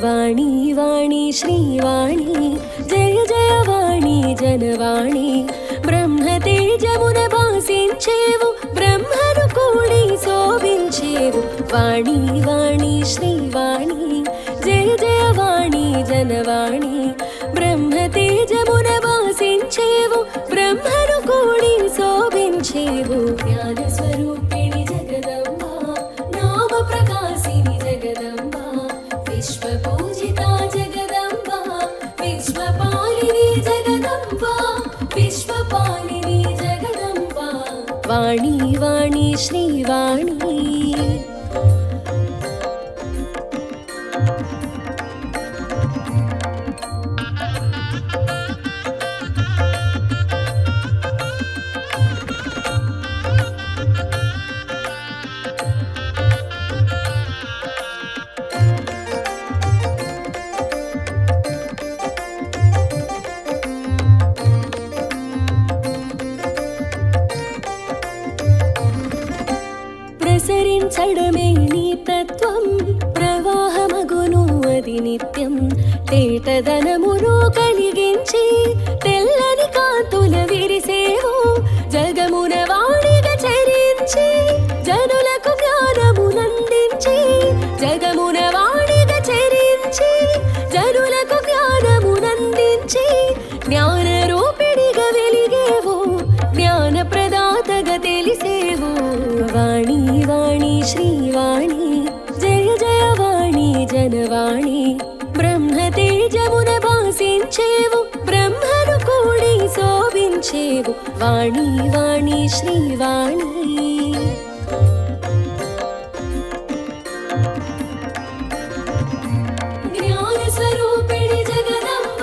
వాణి వాణి శ్రీవాణి జయ జయ వాణి జనవాణి బ్రహ్మతేజమున భాసించేవు బ్రహ్మను కూడి శోభించేవు వాణి వాణి శ్రీవాణి జయ జయ వాణి జనవాణి బ్రహ్మతేజమున భాసించేవు బ్రహ్మను కూడి శోభించేవు జ్ఞాన స్వరూపిణి జగదంబ నామ ప్రకాశిని జగదంబ విశ్వ పూజితా జగదంబ విశ్వపాలిని జగదంబ విశ్వపాలిని జగదంబ వాణి వాణి శ్రీవాణి ప్రసరించడమే నీ తత్వం ప్రవాహమగును అది నిత్యం తేటదనమును కలిగించి తెల్లని కాంతుల విరిసేవు జగమున వాణిగా చరించి జనులకు జ్ఞానమునందించి జగమున వాణిగా చరించి జనులకు జ్ఞానమునందించి జ్ఞాన రూపిణిగా వెలిగేవు జ్ఞాన ప్రదాతగా తెలిసేవు వాణి వాణి శ్రీవాణి జయ జయ వాణి జనవాణి బ్రహ్మతేజమున భాసించేవు బ్రహ్మను కూడి శోభించేవు వాణి వాణి శ్రీవాణి జ్ఞాన స్వరూపిణి జగదంబ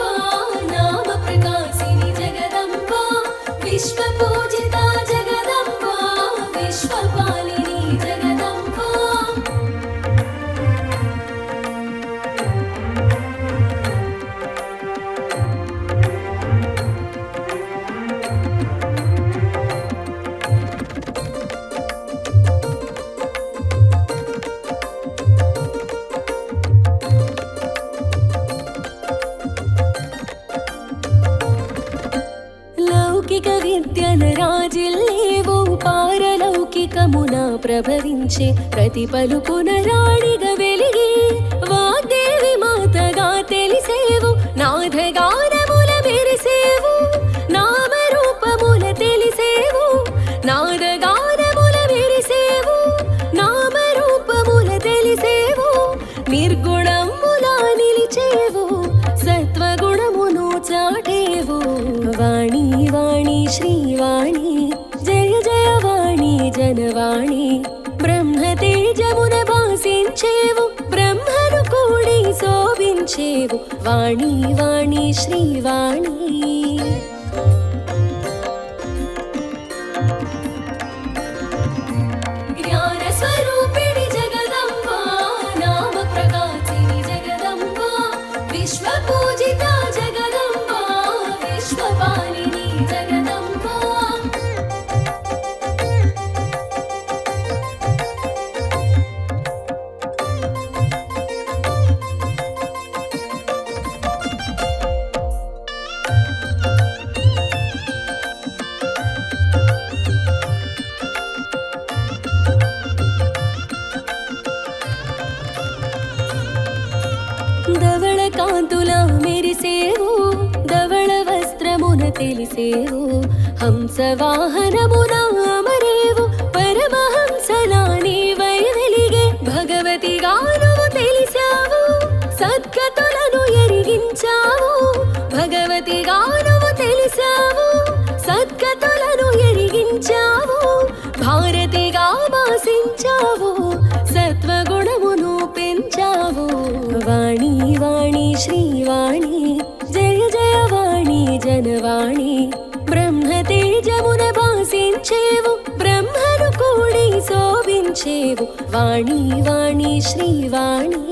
నామ ప్రకాశిని జగదంబ విశ్వ పూజితా జగదంబ విశ్వపాలిని జగదంబ లౌకిక విద్యల రాజిల్లేవు పారలౌకికమున ప్రభవించే ప్రతి పలుకున రాణిగా వెలిగి వాగ్దేవి మాతగా తెలిసేవు నాదగానముల మెరిసేవు నామరూపముల తెలిసేవు నాదగానముల మెరిసేవు నామరూపముల తెలిసేవు నిర్గుణములా నిలిచేవు సత్వగుణమును చాటేవు వాణి వాణి శ్రీవాణి జయ జయ వాణి జనవాణి బ్రహ్మతేజమున భాసించేవు బ్రహ్మను కూడి శోభించేవు వాణి వాణి శ్రీవాణి జ్ఞాన స్వరూపిణి జగదంబ నామ ప్రకాశిని జగదంబ విశ్వ పూజితా జగదంబ విశ్వపాలిని జగదంబ ధవళ కాంతుల మెరిసేవు ధవళ వస్త్రమున తెలిసేవు హంస వాహనమున అమరేవు పరమహంసలా నీవై వెలిగే భగవతిగా నువ్వు తెలిసావు సద్గతులను ఎరిగించావు భగవతిగా నువ్వు తెలిసావు సద్గతులను ఎరిగించావు భారతిగా భాసించావు సత్వగుణమును పెంచావు వాణి వాణి శ్రీవాణి జయ జయ వాణి జనవాణి బ్రహ్మతేజమున భాసించేవు బ్రహ్మను కూడి శోభించేవు వాణి వాణి శ్రీవాణి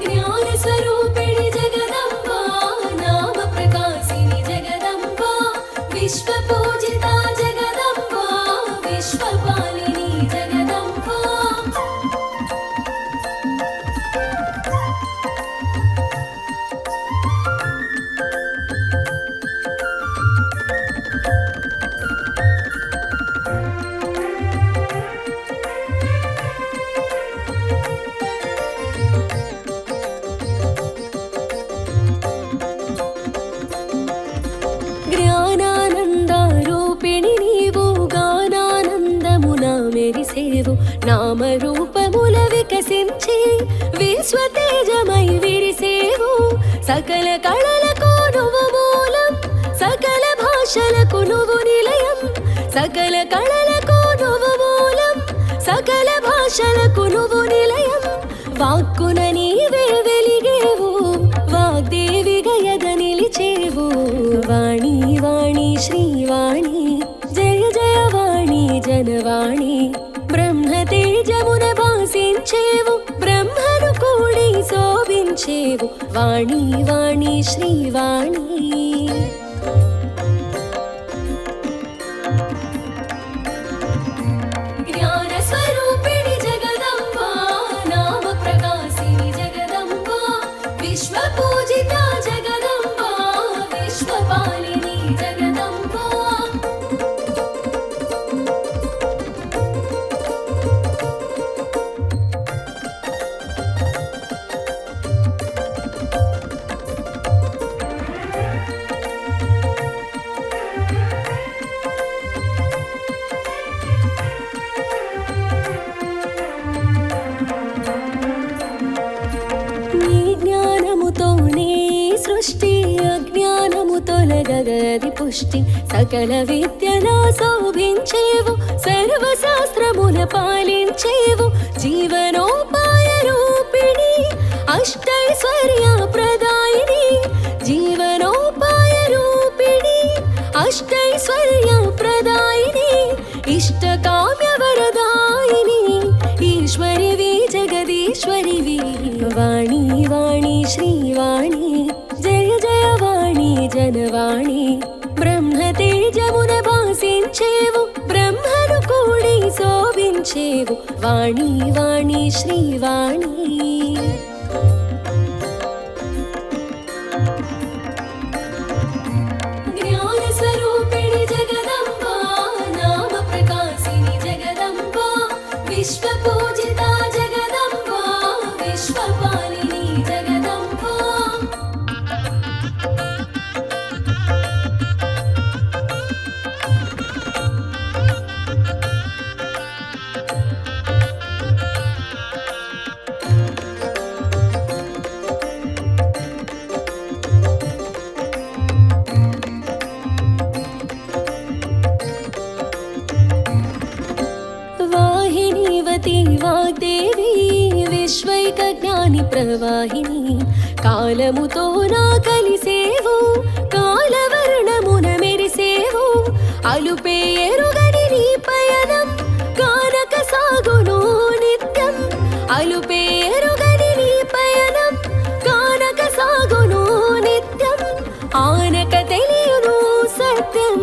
జ్ఞాన స్వరూపిణి జగదంబ నామ ప్రకాశిని జగదంబ విశ్వ పూజితా జగదంబ విశ్వపాలిని నామరూపముల వికసించి విశ్వతేజమై విరిసేవు సకల కళలకు నువ్వు మూలం సకల భాషలకు నువ్వు నిలయం సకల కళలకు నువ్వు మూలం సకల భాషలకు నువ్వు నిలయం వాక్కున నీవే వెలిగేవు వాగ్దేవి గయద నిలిచేవు వాణి వాణి శ్రీవాణి జయ జయ వాణి జనవాణి బ్రహ్మ తేజమున భాసించేవు బ్రహ్మను కూడి శోభించేవు వాణి వాణి శ్రీవాణి జ్ఞాన స్వరూపిణి జగదంబా నామ ప్రకాశిని జగదంబా విశ్వ పూజిత జగదంబా విశ్వపాలిని జగదంబా నీ జ్ఞానముతోనే సృష్టి అజ్ఞానము తొలగగది పుష్టి సకల విద్యలా శోభించేవు సర్వశాస్త్రముల పాలించేవు జీవనోపాయ రూపిణి అష్టైశ్వర్య ప్రదాయిని జీవనోపాయ రూపిణి అష్టైశ్వర్య ప్రదాయిని ఇష్టకామ్య వరదాయిని ఈశ్వరివి జగదీశ్వరివి వాణి వాణి శ్రీవాణి జయ జయ వాణి జనవాణి బ్రహ్మ తేజమున భాసించేవు బ్రహ్మను కూడి శోభించేవు వాణి వాణి శ్రీవాణి జ్ఞాన స్వరూపిణి జగదంబా నామ ప్రకాశిని జగదంబా విశ్వ పూజిత జగదంబా విశ్వపాలిని జగదంబా వాహినీవతి వాగ్దేవి విశ్వైక జ్ఞాని ప్రవాహిని కాలముతో నా కలిసేవు కాలవర్ణమున మెరిసేవు అలుపే ఎరుగని నీ పయనం కానక సాగును నిత్యం అలుపే ఎరుగని నీ పయనం కానక సాగును నిత్యం ఆనక తెలియను సత్యం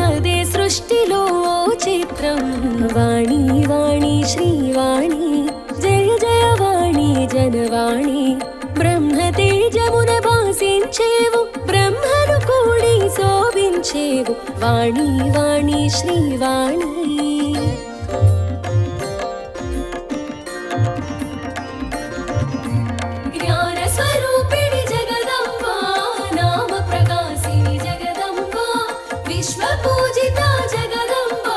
అదే సృష్టిలో చిత్రం వాణి వాణి శ్రీవాణి జయ జయ వాణి జనవాణి బ్రహ్మ తేజమున భాసించేవు బ్రహ్మను కూడి శోభించేవు వాణి వాణి శ్రీవాణి జ్ఞాన స్వరూపిణి జగదంబా నామ ప్రకాశిని జగదంబా విశ్వ పూజిత జగదంబా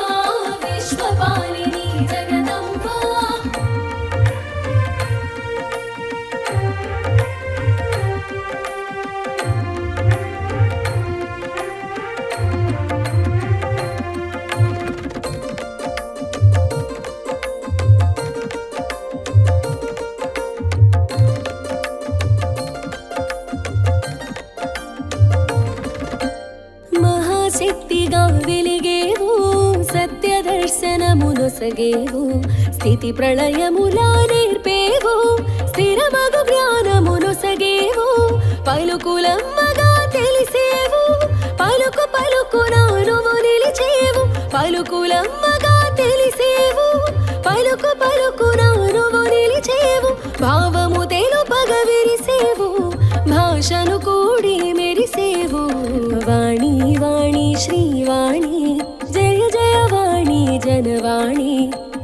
విశ్వపాలిని జగదంబా మహాశక్తిగా వెలిగేవు సత్య దర్శనమునొసగేవు స్థితి ప్రళయములా నేర్పేవు స్థిరమగు జ్ఞానమునొసగేవు పలుకులమ్మగా తెలిసేవు పలుకు పలుకునా నువ్వు నిలిచేవు పలుకులమ్మగా తెలిసేవు పలుకు పలుకునా నువ్వు నిలిచేవు భావము తెలుపగ విరిసేవు భాషను కూడి మెరిసేవు వాణి వాణి శ్రీవాణి జయ జయ వాణి జనవాణి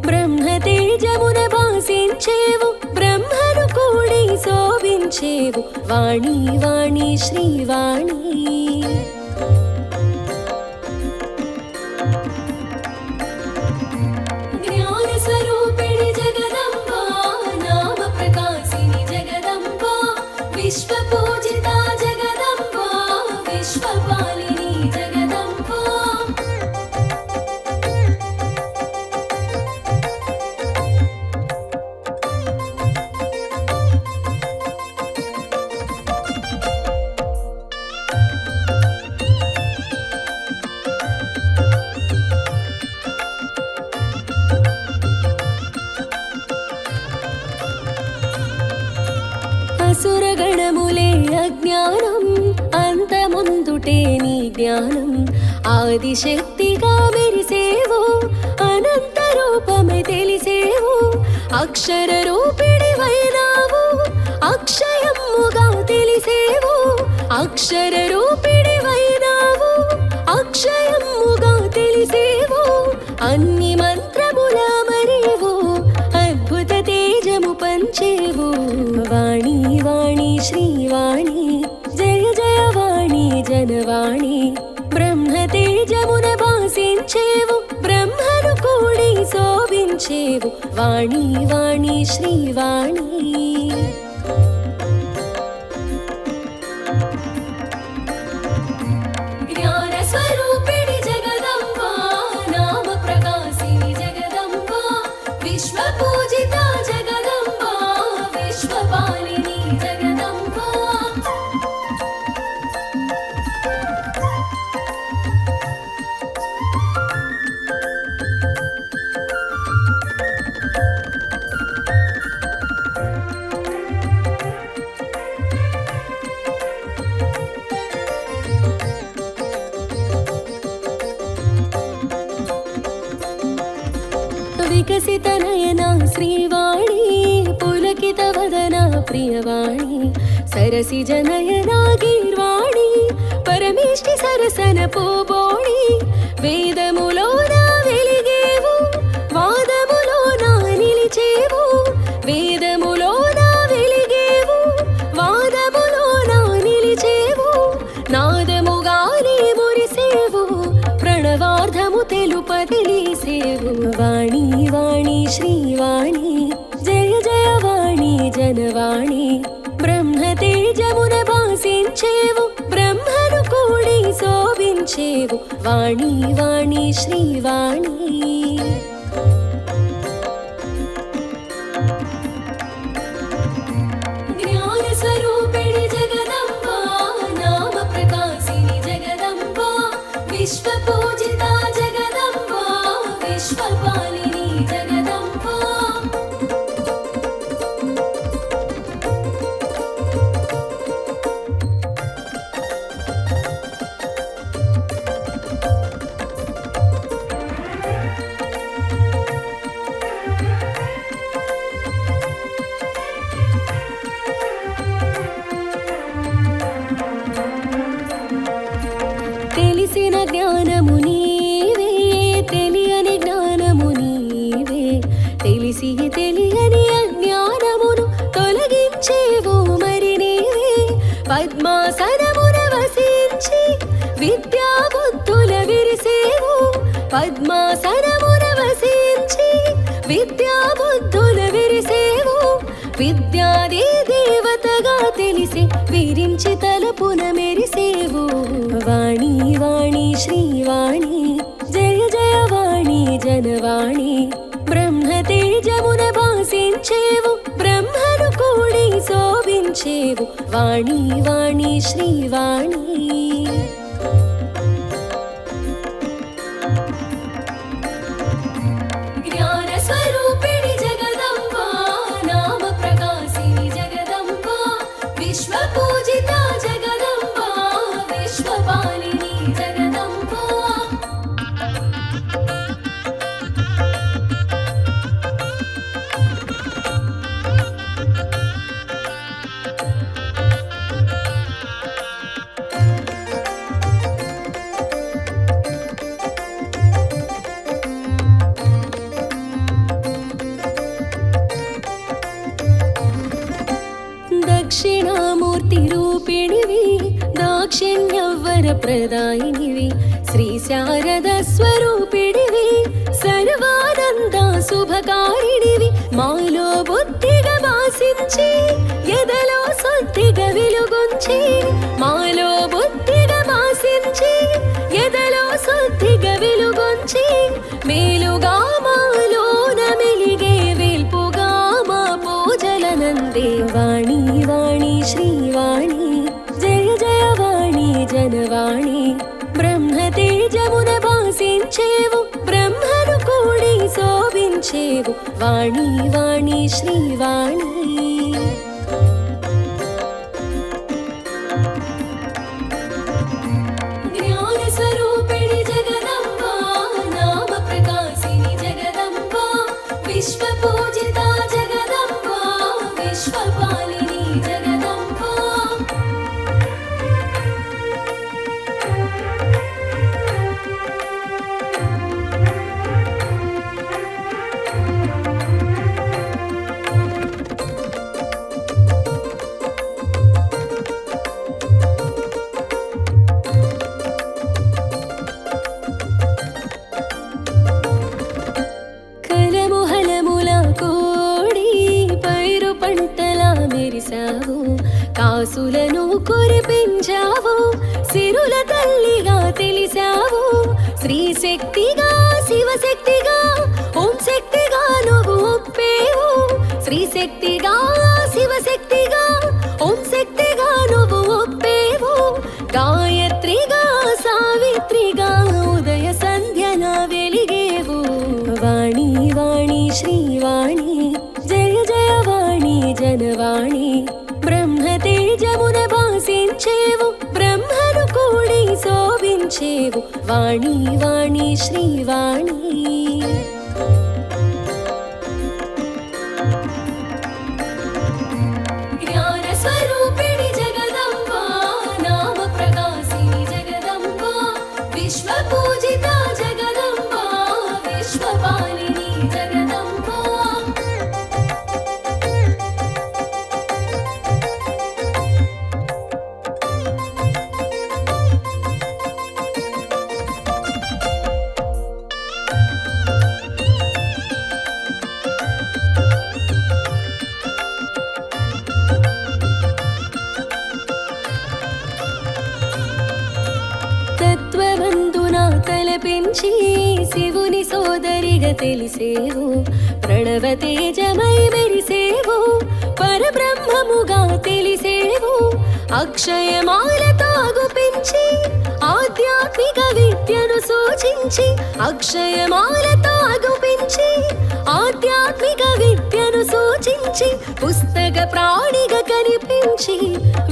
బ్రహ్మ తేజమున భాసించేవు బ్రహ్మను కూడి శోభించేవు వాణి వాణి శ్రీవాణి జ్ఞాన స్వరూపిణి విశ్వపాలిని జగదంబ అసురగణములే అజ్ఞానం అంతముందుటే నీ జ్ఞానం ఆదిశక్తిగా మెరిసేవు అనంత రూపమే తెలిసేవు అక్షర రూపిడివైనావు అక్షయముగా తెలిసేవు అక్షర రూపిడివైనావు అక్షయముగా తెలిసేవు అన్ని మంత్రముల మరేవు అద్భుత తేజము పంచేవు వాణి వాణి శ్రీవాణి జయ జయ వాణి జనవాణి బ్రహ్మ తేజమున భాసించేవు బ్రహ్మను కూడి శోభించేవు వాణి వాణి శ్రీవాణి జ్ఞాన స్వరూపిణి జగదంబ నామ ప్రకాశిని జగదంబ విశ్వ పూజిత జగదంబ విశ్వపాలిని జగదంబ వికసిత నయన శ్రీవాణి పులకిత వదన ప్రియవాణి సరసి జనయన గీర్వాణి పరమేష్టి సరసన పోబోణి వేదములోన వెలిగేవు వాదములోన నిలిచేవు వేదములోన వెలిగేవు వాదములోన నిలిచేవు నాదముగానే మురిసేవు ప్రణవార్ధము తెలుపదిలిసేవు వాణి వాణి శ్రీవాణి జయ జయ వాణి జనవాణి బ్రహ్మ తేజమున భాసించేవు బ్రహ్మను కూడి శోభించేవు వాణి వాణి శ్రీవాణి జ్ఞాన స్వరూపిణి జగదంబ నామ ప్రకాశిని జగదంబ విశ్వ పూజిత జగదంబ విశ్వపాలిని జగదంబ తెలిసిన జ్ఞానము నీవే తెలియని జ్ఞానము నీవే తెలిసి తెలియని అజ్ఞానమును తొలగించేవు మరి నీవే పద్మాసనమున వసించి విద్యా బుద్ధుల విరిసేవు పద్మాసనమున వసించి విద్యా బుద్ధుల విరిసేవు విద్యాది దేవతగా తెలిసి విరించి తలపున మెరిసేవు వాణి వాణి శ్రీవాణి జయ జయ వాణి జనవాణి బ్రహ్మ తేజమున భాసించేవు బ్రహ్మను కూడి శోభించేవు వాణి వాణి శ్రీవాణి జ్ఞాన స్వరూపిణి జగదంబ నామ ప్రకాశిని జగదంబ విశ్వ పూజిత జగదంబ విశ్వపాలిని జగదంబ దక్షిణామూర్తి రూపిణివి దాక్షిణ్యవర ప్రదాయినివి శ్రీ శారద స్వరూపిణివి సర్వానంద శుభకారిణివి మాలో బుద్ధిగా వాసించి ఎదలో సొత్తిగా వెలుగుంచి మాలో బుద్ధిగా వాసి భాసించేవు బ్రహ్మను కూడి శోభించేవు వాణి వాణి శ్రీవాణి జ్ఞాన స్వరూపిణి జగదంబ నామ ప్రకాశిని జగదంబ విశ్వ పూజిత జగదంబ విశ్వపాలిని జగదంబ మెరిసావు కాసులను కురిపించావు సిరుల తల్లిగా తెలిసావు శ్రీ శక్తిగా శివశక్తిగా ఓం శక్తిగా నువ్వు ఒప్పేవు శ్రీ శక్తిగా శివశక్తిగా ఓం శక్తిగా నువ్వు ఒప్పేవు గాయత్రిగా సావిత్రిగా ఉదయ సంధ్యన వెలిగేవు వాణి వాణి శ్రీవాణి జయ జయ వాణి జనవాణి బ్రహ్మ తేజమున భాసించేవు బ్రహ్మను కూడి శోభించేవు వాణి వాణి శ్రీవాణి జ్ఞాన స్వరూపిణి జగదంబ నామ ప్రకాశిని జగదంబ విశ్వ పూజిత జగదంబ విశ్వపాలిని జగదంబ తలపించి శివుని సోదరిగా తెలిసేవు ప్రణవ తేజమై మెరిసేవు పరబ్రహ్మముగా తెలిసేవు అక్షయమాలతో గుపించి ఆధ్యాత్మిక విద్యను సూచించి అక్షయమాలతో గుపించి ఆధ్యాత్మిక విద్యను సూచించి పుస్తక ప్రాణిగా కనిపించి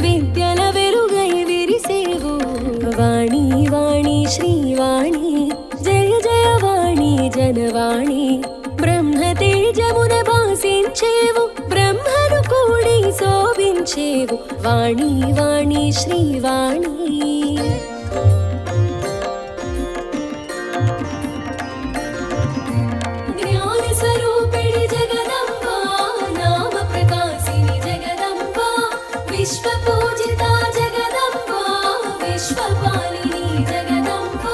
విద్యల వెలుగై విరిసేవు వాణి వాణి శ్రీవాణి జయ జయ వాణి జనవాణి బ్రహ్మ తేజమున భాసించేవు బ్రహ్మను కూడి శోభించేవు వాణి వాణి శ్రీవాణి జ్ఞాన స్వరూపిణి జగదంబ నామ ప్రకాశిని జగదంబ విశ్వ పూజిత జగదంబ విశ్వపాలిని జగదంబ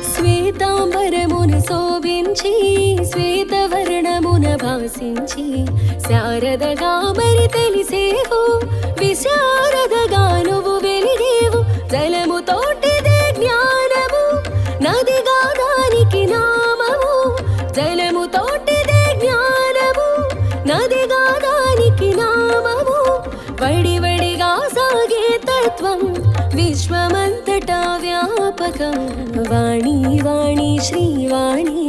శ్వేతాంబరమున శోభించి శ్వేతవర్ణమున భాసించి శారదగా మరి తెలిసేవు విశారదగా నువ్వు వెలిగేవు జలముతోటిదే జ్ఞానము నదిగా దానికి నామము జలముతోటిదే జ్ఞానము నదిగా దానికి నామము వడివడిగా సాగే తత్వం విశ్వమంతటా వ్యాపకం వాణి వాణి శ్రీవాణి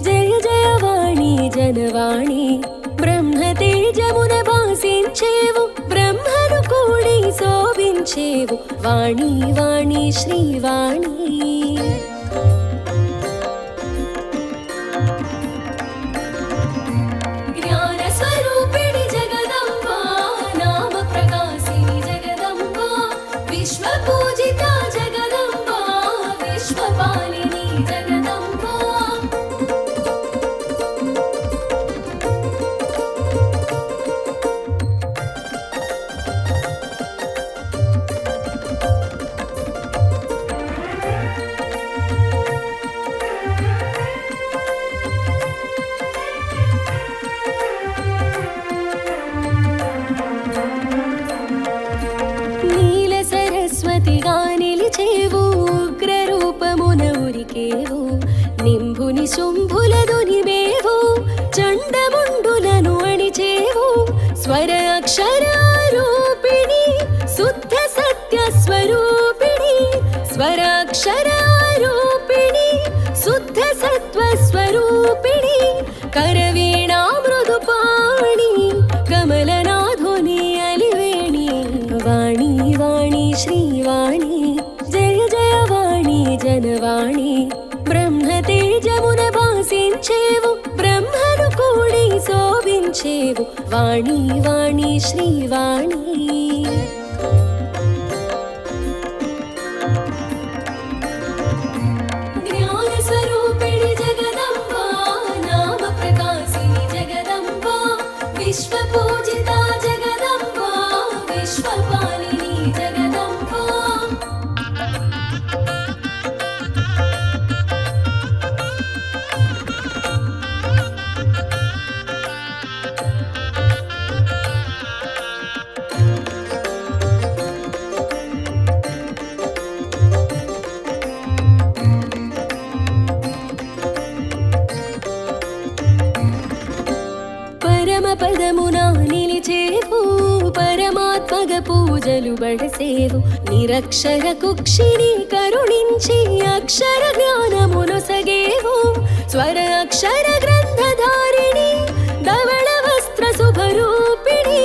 జయ జయ వాణి జనవాణి బ్రహ్మ తేజమున భాసించేవు బ్రహ్మను కూడి శోభించేవు వాణి వాణి శ్రీవాణి జ్ఞాన స్వరూపిణి జగదంబ నామ ప్రకాశిని జగదంబ విశ్వ పూజిత జగదంబ విశ్వపాలిని జగదంబ శుంభులదునివేవు చండముండులను అణిచేవు స్వర అక్షరారూపిణి శుద్ధ సత్య స్వరూపిణి స్వర అక్షరారూపిణి శుద్ధ సత్వ స్వరూపిణి కరవీణా మృదుపాణి కమలనాధుని అలివేణి వాణి వాణి శ్రీవాణి జయ జయ వాణి జనవాణి బ్రహ్మ తేజమున భాసించేవు బ్రహ్మను కూడి శోభించేవు వాణి వాణి శ్రీవాణి జ్ఞాన స్వరూపిణి జగదంబా నామ ప్రకాశిని జగదంబా విశ్వ పూజిత జగదంబా విశ్వపాలిని జగదంబా పరమ పదమున నిలిచేవు పరమాత్మగ పూజలు బడసేవు నిరక్షర కుక్షిని కరుణించి అక్షర జ్ఞానమును సగేవు స్వర అక్షర గ్రంథధారిణి ధవళ వస్త్ర శుభరూపిణి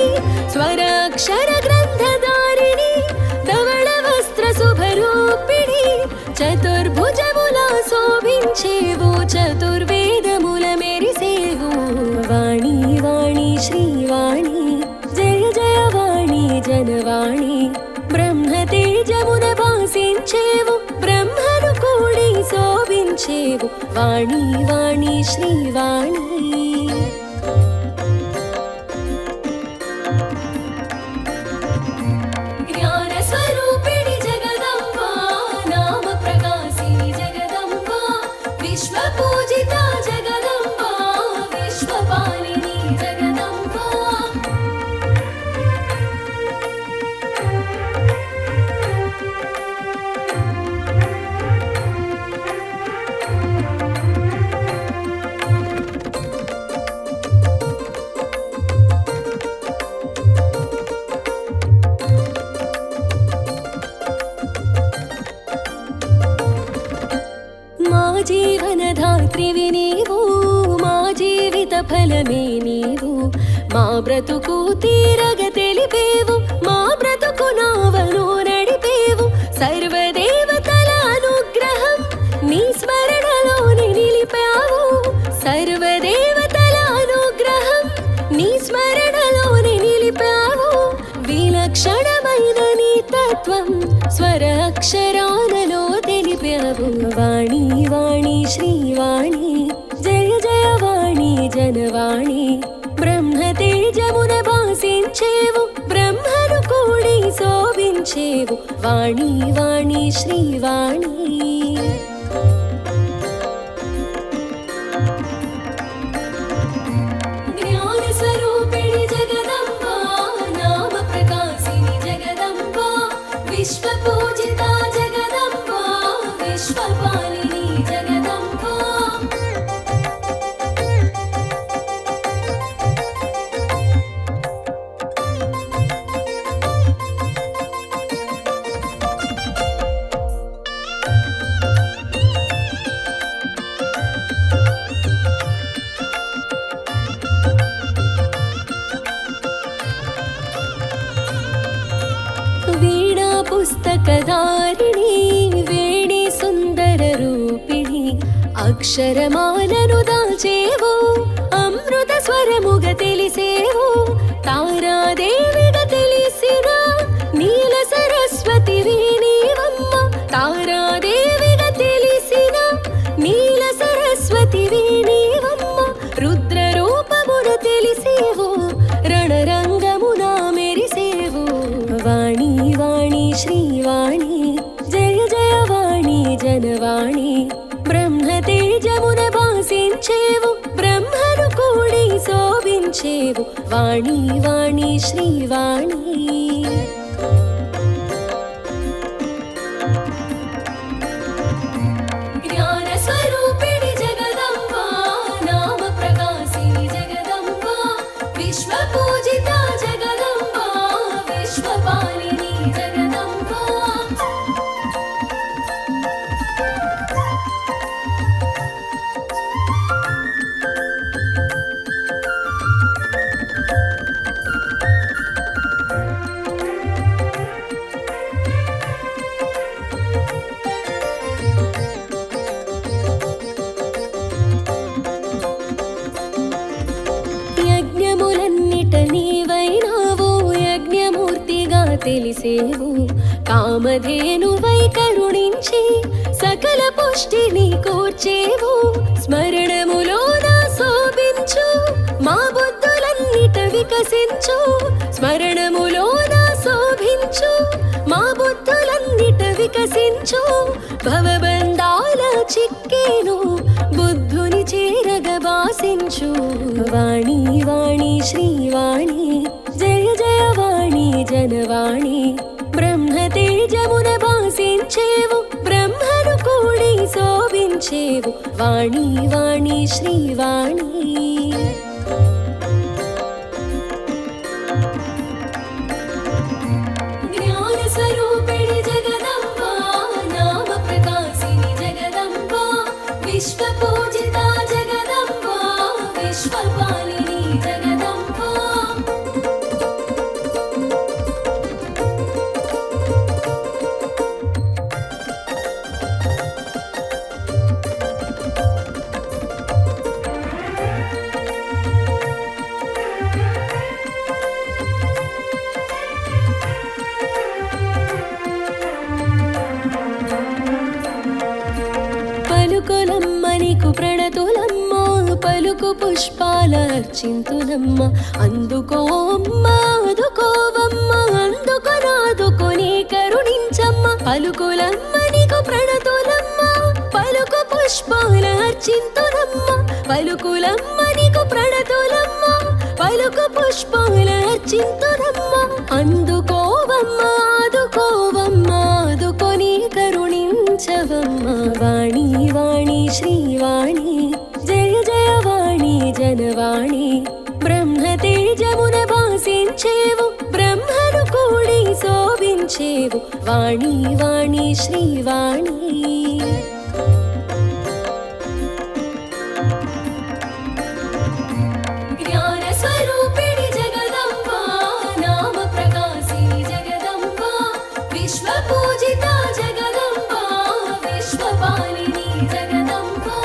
స్వర అక్షర గ్రంథధారిణి ధవళ వస్త్ర శుభరూపిణి చతుర్భుజముల శోభించేవు చతుర్వేదముల మెరిసేవు వాణి వాణి శ్రీవాణి జయ జయ వాణి జనవాణి బ్రహ్మ తేజమున భాసించేవు బ్రహ్మను కూడి శోభించేవు వాణి వాణి శ్రీవాణి జ్ఞాన స్వరూపిణి జగదంబా నామ ప్రకాశిని జగదంబా విశ్వ పూజిత జగదంబా విశ్వపాలిని జగదంబా మా జీవనధాత్రివి నీవు మా జీవిత ఫలమే నీవు మా బ్రతుకు తీరగ తెలిపేవు మా బ్రతుకు నావను నడిపేవు సర్వదేవతల అనుగ్రహం నీ స్మరణలోని నిలిపావు సర్వదేవతల అనుగ్రహం నీ స్మరణలోని నిలిపావు విలక్షణమైన నీ తత్వం స్వర అక్షరాలలో తెలిపావు వాణి వాణి శ్రీవాణి జయ జయ వాణి జనవాణి బ్రహ్మ తేజమున భాసించేవు బ్రహ్మను కూడి శోభించేవు వాణి వాణి శ్రీవాణి జ్ఞాన స్వరూపిణి జగదంబా నామ ప్రకాశిని జగదంబా విశ్వ పూజిత జగదంబా విశ్వపాలిని జగదంబా వీణా పుస్తకధారిణి వేణి సుందర రూపిణి అక్షరమాలను దాల్చేవు అమృత స్వరముగ తెలిసేవు తారాదేవిగా తెలిసిన నీల సరస్వతివి నీవమ్మ తారాదేవిగా తెలిసిన నీల సరస్వతివి నీవమ్మ రుద్ర రూపమున తెలిసేవు రణరంగమున మెరిసేవు వాణి వాణి శ్రీవాణి జయ జయ వాణి జనవాణి బ్రహ్మ తేజమున భాసించేవు బ్రహ్మను కూడి శోభించేవు వాణి వాణి శ్రీవాణి జ్ఞాన స్వరూపిణి జగదంబా విశ్వపూజితా జగదంబా విశ్వపాలిని జగదంబా. యజ్ఞములన్నిట నీవైనావు యజ్ఞమూర్తిగా తెలిసేవు. కామధేనువై కరుణించి సకల పుష్టిని కూర్చేవు. స్మరణములోన శోభించు మా బుద్ధులన్నిట వికసించు. స్మరణములోన శోభించు మా బుద్ధులన్నిట వికసించు. భవబంధాల చిక్కేను బుద్ధుని చేరగబాసించు. వాణి వాణి శ్రీవాణి జయ జయ వాణి జనవాణి. బ్రహ్మ తేజమున భాసించేవు బ్రహ్మను కూడి శోభించేవు. వాణి వాణి శ్రీవాణి. జ్ఞాన స్వరూపిణి జగదంబా నామ ప్రకాశిని జగదంబా విశ్వపూజితా జగదంబా విశ్వపాలిని జగదంబా. పలుకులమ్మ నీకు ప్రణతులమ్మ పలుకు పుష్పాలర్చింతులమ్మ. అందుకోమ్మ అందుకోవమ్మ అందుకొనాదుకొని కరుణించమ్మ. పలుకులమ్మ నీకు ప్రణతులమ్మ పలుకు పుష్పాలర్చింతులమ్మ. పలుకులమ్మ నీకు ప్రణతులమ్మ పలుకు పుష్పాలర్చింతులమ్మ. అందుకోవమ్మ ఆదుకోవమ్మ ఆదుకొని కరుణించవమ్మ. వాణి వాణి శ్రీవాణి జయ జయ వాణి జనవాణి. బ్రహ్మ తేజమున భాసించేవు బ్రహ్మను కూడి శోభించేవు. వాణి వాణి శ్రీవాణి. జ్ఞాన స్వరూపిణి జగదంబా నామ ప్రకాశిని జగదంబా విశ్వపూజితా జగదంబా విశ్వపాలిని జగదంబా.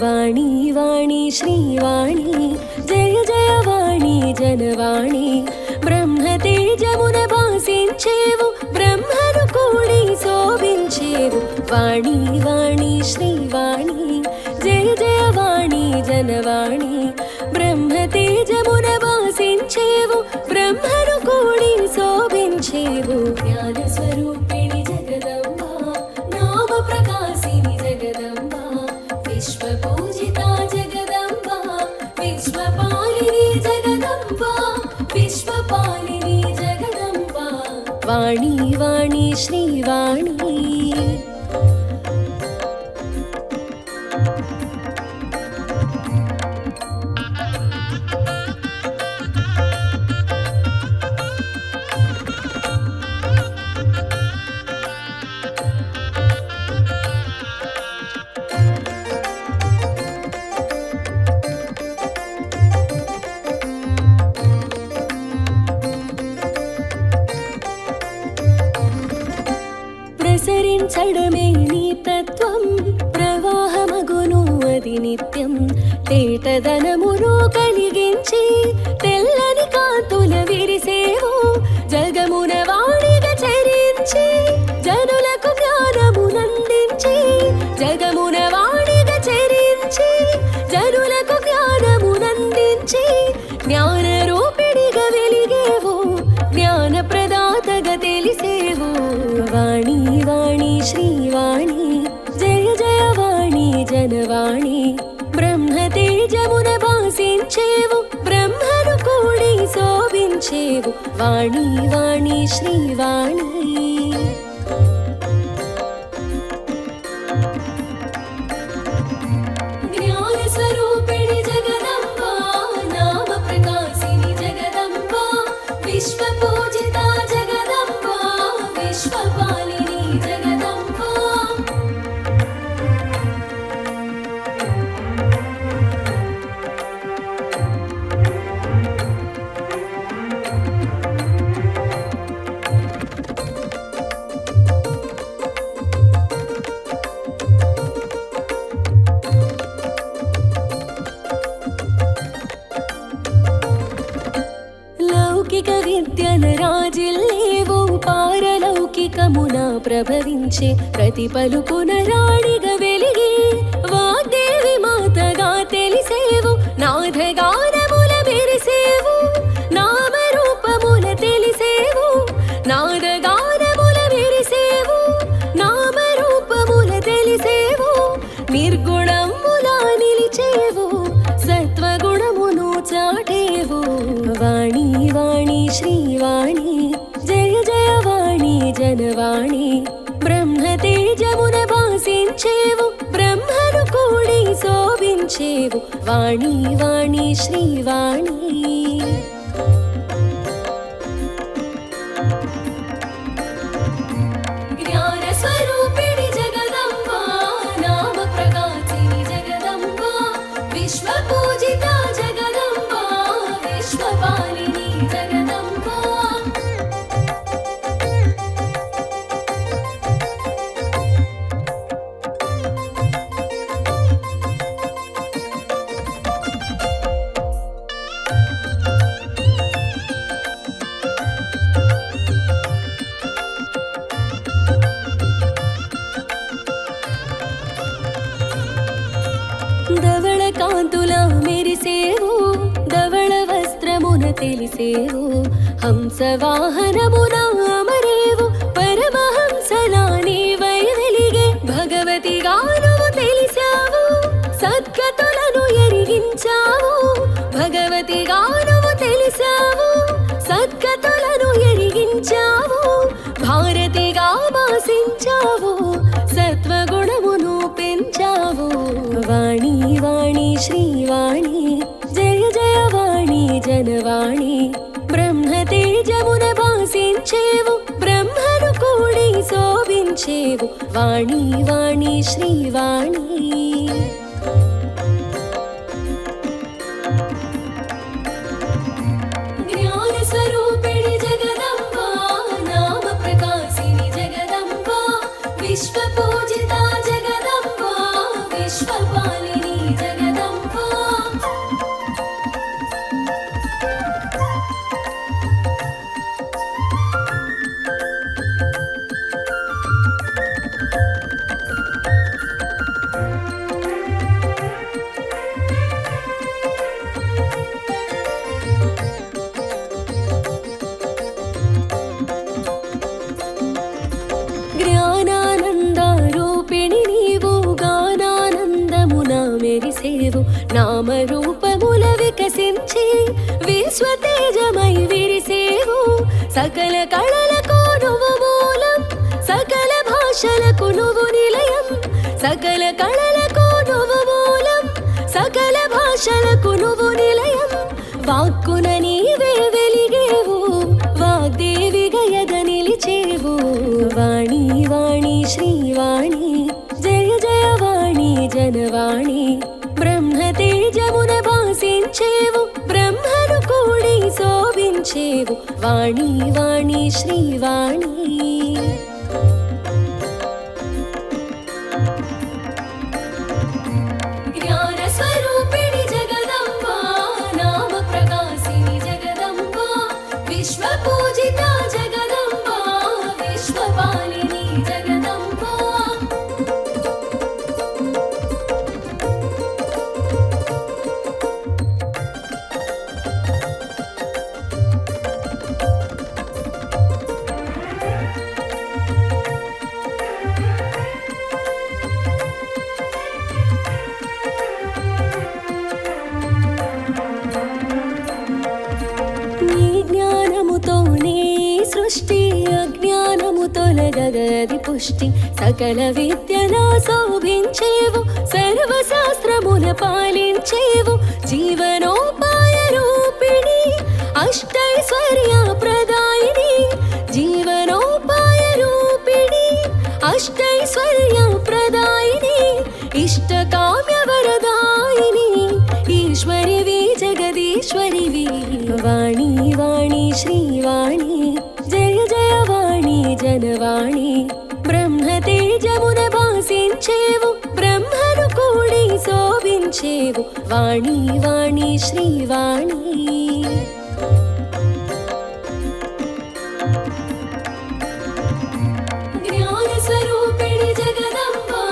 వాణి వాణి శ్రీవాణి జయ జయ వాణి జనవాణి. బ్రహ్మ తేజమున భాసించేవు బ్రహ్మను కూడి శోభించేవు. వాణి వాణి శ్రీవాణి జయ జయ వాణి జనవాణి. బ్రహ్మ తేజమున భాసించేవు బ్రహ్మను కూడి శోభించేవు. జ్ఞాన స్వరూపిణి జగదంబా నామ ప్రకాశిని జగదంబా విశ్వపూజితా జగదంబా విశ్వపాలిని జగదంబా విశ్వపాలిని జగదంబా. వాణి వాణి శ్రీవాణి. ప్రసరించడమే నీ తత్వం ప్రవాహమగును అది నిత్యం. తేటదనమును కలిగించి తెల్లని కాంతుల విరిసేవు. జగమున వాణిగా చరించి జనులకు జ్ఞానమునందించి. జగమున వాణిగా చరించి జనులకు జ్ఞానమునందించి. జ్ఞాన రూపిణిగా వెలిగేవు జ్ఞాన ప్రదాతగా తెలిసేవు. వాణి వాణి శ్రీవాణి జయ జయ వాణి జనవాణి. బ్రహ్మ తేజమున భాసించేవు బ్రహ్మను కూడి శోభించేవు. వాణి వాణి శ్రీవాణి. విశ్వపాలిని జగదంబ. లౌకిక విద్యల రాజిల్లేవో పారలౌకికమున ప్రభవించే ప్రతి పలుకున రాణిగా వెలిగి వాగ్దేవి మాతగా తెలిసేవు నాదగానముల మెరిసేవు నామరూపముల తెలిసేవు నాదగానముల మెరిసేవు నామరూపముల తెలిసేవు నిర్గుణములా నిలిచేవు సత్వగుణమును చాటేవు వాణి వాణి శ్రీవాణి జయ జయ వాణి జనవాణి బ్రహ్మ తేజమున భాసించేవు బ్రహ్మను కూడి శోభించేవు వాణి వాణి శ్రీవాణి. జ్ఞాన స్వరూపిణి జగదంబ నామ ప్రకాశిని జగదంబ విశ్వ పూజిత జగదంబ విశ్వపాలిని జగదంబ. ధవళ కాంతుల మెరిసేవు ధవళ వస్త్రమున తెలిసేవు హంస వాహనమున అమరేవు పరమహంసలా నీవై వెలిగే భగవతిగా నువ్వు తెలిసావు సద్గతులను ఎరిగించావు భగవతిగా నువ్వు తెలిసావు సద్గతులను ఎరిగించావు భారతిగా భాసించావు సత్వగుణమును పెంచావు వాణి వాణి శ్రీవాణి జయ జయ వాణి జనవాణి బ్రహ్మ తేజమున భాసించేవు బ్రహ్మను కూడి శోభించేవు వాణి వాణి శ్రీవాణి. జ్ఞాన స్వరూపిణి జగదంబ నామ ప్రకాశిని జగదంబ విశ్వ పూజిత జగదంబ విశ్వపాలిని జగదంబ. జ్ఞానానంద రూపిణి నీవు గానానందమున మెరిసేవు నామరూపముల వికసించి విశ్వతేజమై విరిసేవు సకల కళలకు నువ్వు మూలం సకల భాషలకు నువ్వు నిలయం సకల కళలకు నువ్వు మూలం సకల భాషలకు నువ్వు నిలయం వాక్కున నీవే వెలిగేవు వాగ్దేవి గయగ నిలిచేవు వాణి వాణి శ్రీవాణి జయ జయ వాణి జనవాణి బ్రహ్మ తేజమున భాసించేవు బ్రహ్మను కూడి శోభించేవు వాణి వాణి శ్రీవాణి. జ్ఞాన స్వరూపిణి జగదంబ నామ ప్రకాశిని జగదంబ విశ్వ పూజిత జగదంబ విశ్వపాలిని జగదంబ. సృష్టి అజ్ఞానము తొలగగది పుష్టి సకల విద్యలా శోభించేవు సర్వశాస్త్రముల పాలించేవు జీవనోపాయ రూపిణి అష్టైశ్వర్య ప్రదాయిని జీవనోపాయ రూపిణి अष्टैश्वर्य प्रदायिनी इष्टकाम्य वरदायिनी ईश्वरि वि जगदीश्वरि वि वाणी वाणी श्रीवाणी जय जय वाणी जनवाणी ब्रह्मतेजमुन भासिंచేవు ब्रह्मनु కూడి శోభించేవు వాణి వాణి శ్రీవాణి జ్ఞాన స్వరూపిణి జగదంబా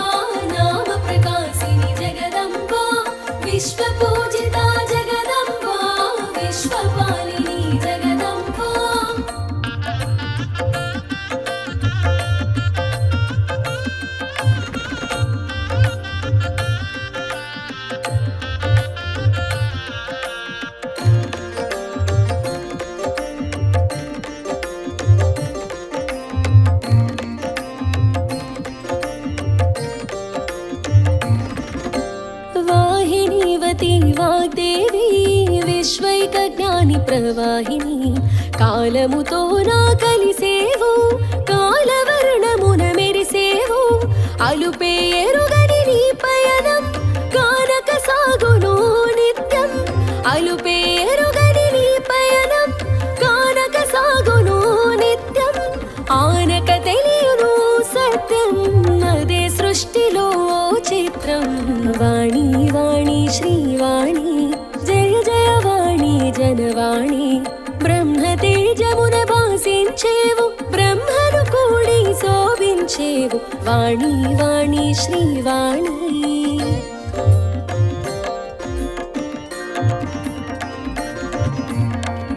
నామ ప్రకాశిని జగదంబా విశ్వ పూజిత జగదంబా విశ్వపాలిని జగదంబా వాగ్దేవి విశ్వైక జ్ఞాని ప్రవాహిని కాలముతో నా కలిసేవు కాలవర్ణమున మెరిసేవు అలుపే ఎరుగని నీ పయనం కానక సాగును నిత్యం అలుపే ఎరుగని నీ పయనం కానక సాగును నిత్యం ఆనక తెలియను సత్యం అదే సృష్టిలో చిత్రం వాణి వాణి శ్రీవాణి జయ జయ వాణి జనవాణి బ్రహ్మతేజమున భాసించేవు బ్రహ్మను కూడి శోభించేవు వాణి వాణి శ్రీవాణి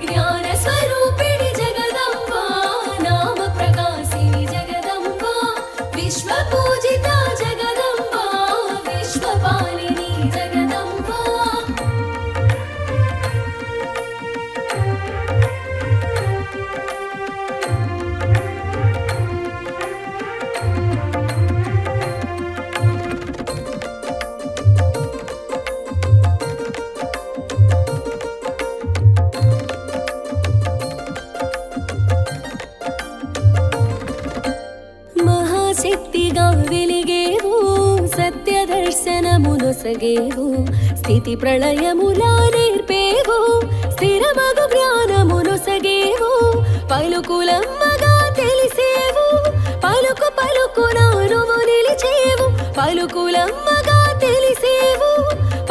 జ్ఞాన స్వరూపిణి జగదంబా నామ ప్రకాశిని జగదంబా విశ్వ పూజిత జగదంబా విశ్వపాలిని జగదంబా మహాశక్తిగా వెలిగేవు సత్య దర్శనమునొసగేవు స్థితి ప్రళయములా నేర్పేవు స్థిరమగు జ్ఞానమునొసగేవు పలుకులమ్మగా తెలిసేవు పలుకు పలుకునా నువ్వు నిలిచేవు పలుకులమ్మగా తెలిసేవు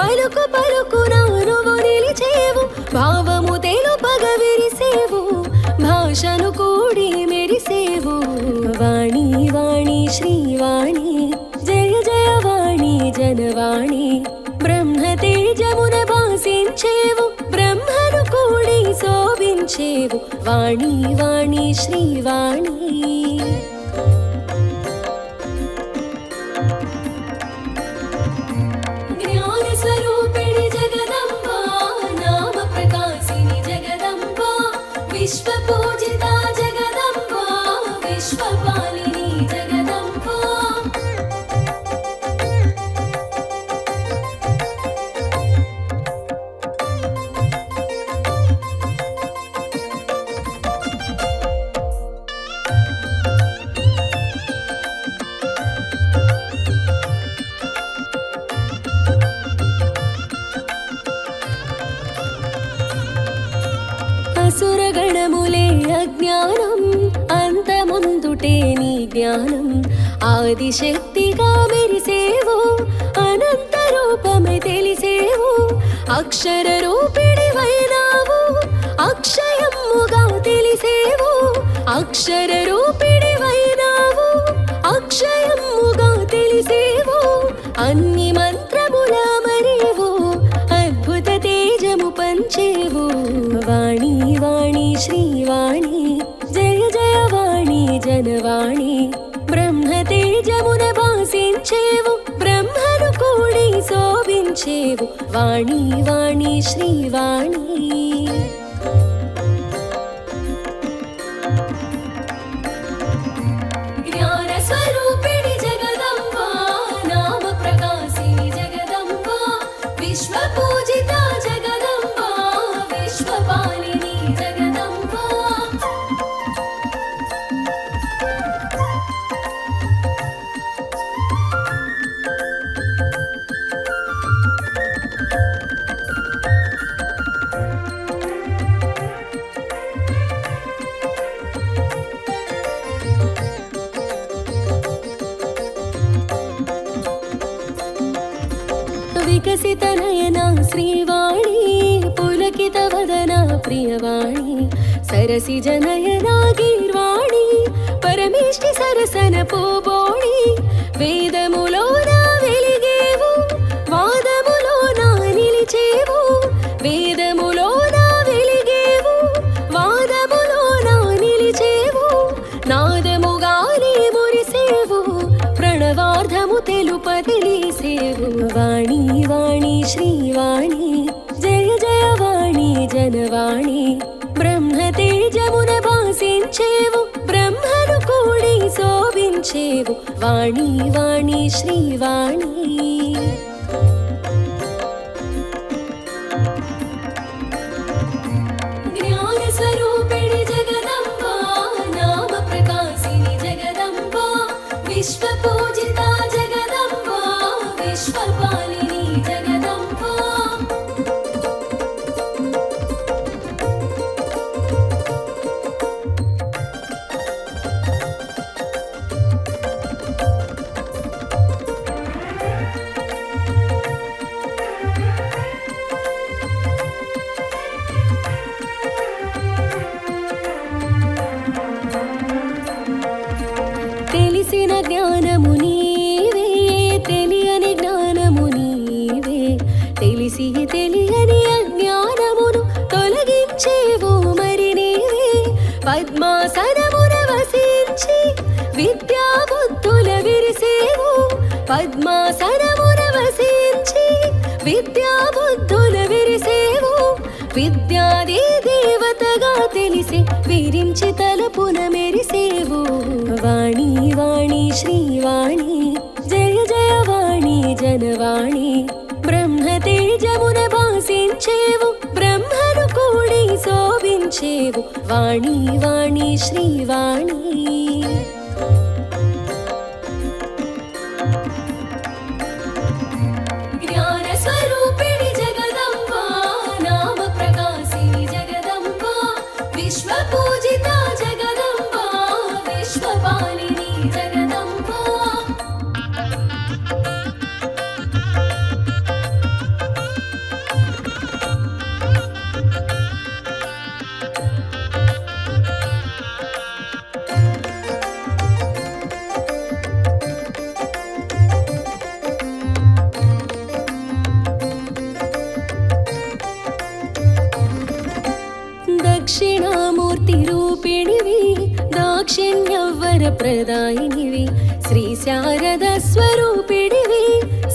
పలుకు పలుకునా నువ్వు నిలిచేవు భావము తెలుపగ విరిసేవు భాషను కూడి మెరిసేవు వాణి వాణి శ్రీవాణి జయ జయ వాణి జనవాణి బ్రహ్మతేజమున భాసించేవు బ్రహ్మను కూడి శోభించేవు వాణి వాణి శ్రీవాణి జ్ఞాన స్వరూపిణి జగదంబా నామ ప్రకాశిని జగదంబా విశ్వ పూజిత జగదంబా విశ్వపాలిని జగదంబా అసురగణములే అజ్ఞానం అంతముందుటే నీ జ్ఞానం ఆదిశక్తిగా మెరిసేవు అనంత రూపమై తెలిసేవు అక్షర రూపిణివైనావు అక్షయముగా తెలిసేవు అక్షర రూపిణివైనావు అక్షయముగా తెలిసేవు అన్ని మంత్రముల మరేవు అద్భుత తేజము పంచేవు వాణి వాణి శ్రీవాణి జయ జయ వాణి జనవాణి బ్రహ్మతేజమున భాసించేవు బ్రహ్మను కూడి శోభించేవు వాణి వాణి శ్రీవాణి జ్ఞాన స్వరూపిణి జగదంబా నామ ప్రకాశిని జగదంబా విశ్వ పూజిత జగదంబా విశ్వపాలిని జగదంబా వికసిత నయన శ్రీవాణి పులకిత వదన ప్రియవాణి సరసిజ నయన గీర్వాణి పరమేష్టి సరసన పోబోణి వేదములోన వెలిగేవు వాదములోన నిలిచేవు వేదములోన వెలిగేవు వాదములోన నిలిచేవు నాదముగానే మురిసేవు ప్రణవార్ధము తెలుపదిలిసేవు వాణి వాణి శ్రీవాణి జయ జయ వాణి జనవాణి బ్రహ్మ తేజమున భాసించేవు బ్రహ్మను కూడి శోభించేవు వాణి వాణి శ్రీవాణి జ్ఞాన స్వరూపిణి జగదంబా నామ ప్రకాశిని జగదంబా విశ్వ పూజిత జగదంబా విశ్వపాలిని జగదంబా తెలిసిన జ్ఞానము నీవే తెలియని జ్ఞానము నీవే తెలిసి తెలియని అజ్ఞానమును తొలగించేవు మరి నీవే పద్మాసనమున వసించి విద్యా బుద్ధుల విరిసేవు పద్మాసనమున వసించి విద్యా బుద్ధుల విరిసేవు విద్యాది దేవతగా తెలిసి విరించి తలపున మెరిసేవు వాణి వాణి శ్రీవాణి జయ జయ వాణి జనవాణి బ్రహ్మ తేజమున భాసించేవు బ్రహ్మను కూడి శోభించేవు వాణి వాణి శ్రీవాణి జ్ఞాన స్వరూపిణి జగదంబా నామ ప్రకాశిని జగదంబా విశ్వ పూజిత జగదంబా విశ్వపాలిని జగదంబా దక్షిణామూర్తి రూపిణివి దాక్షిణ్యవర ప్రదాయినివి శ్రీ శారద స్వరూపిణివి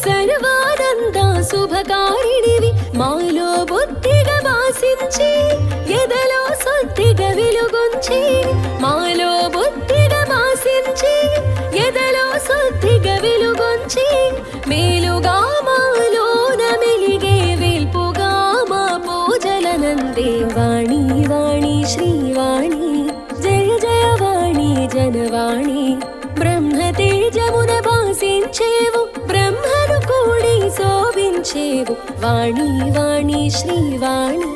సర్వానంద శుభకారిణివి మాలో బుద్ధిగా వాసించి ఎదలో శుద్ధిగా వెలుగుంచి మాలో బుద్ధిగా వాసించి ఎదలో శుద్ధిగా వెలుగుంచి మేలుగా మాలోన మెలిగే వేల్పుగా మా పూజలనందే వాణి వాణి శ్రీవాణి జయ జయ వాణి జనవాణి బ్రహ్మ తేజమున భాసించేవు బ్రహ్మను కూడి శోభించేవు వాణి వాణి శ్రీవాణి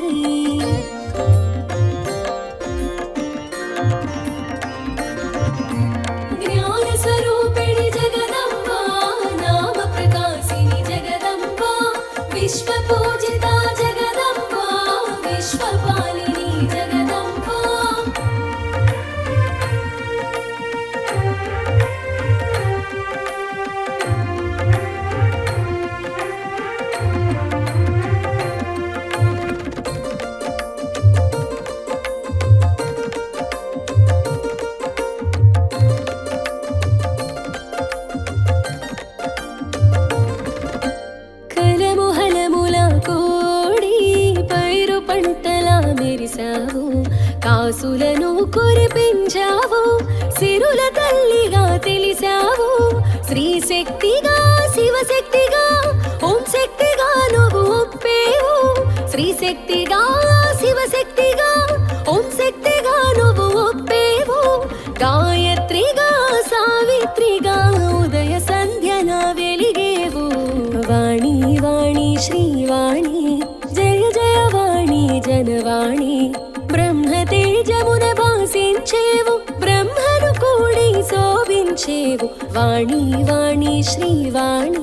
జ్ఞాన స్వరూపిణి జగదంబా నామ ప్రకాశిని జగదంబా విశ్వ పూజిత జగదంబా విశ్వపాలిని జగదంబా మెరిసావు కాసులను కురిపించావు సిరుల తల్లిగా తెలిసావు శ్రీ శక్తిగా శివశక్తిగా ఓం శక్తిగా నువ్వు ఒప్పేవు శ్రీ శక్తిగా శివశక్తిగా ఓం శక్తిగా నువ్వు ఒప్పేవు గాయత్రిగా సావిత్రిగా ఉదయ సంధ్యన వెలిగేవు వాణి వాణి శ్రీవాణి జయ జయ వాణి జనవాణి బ్రహ్మ తేజమున భాసించేవు బ్రహ్మను కూడి శోభించేవు వాణి వాణి శ్రీవాణి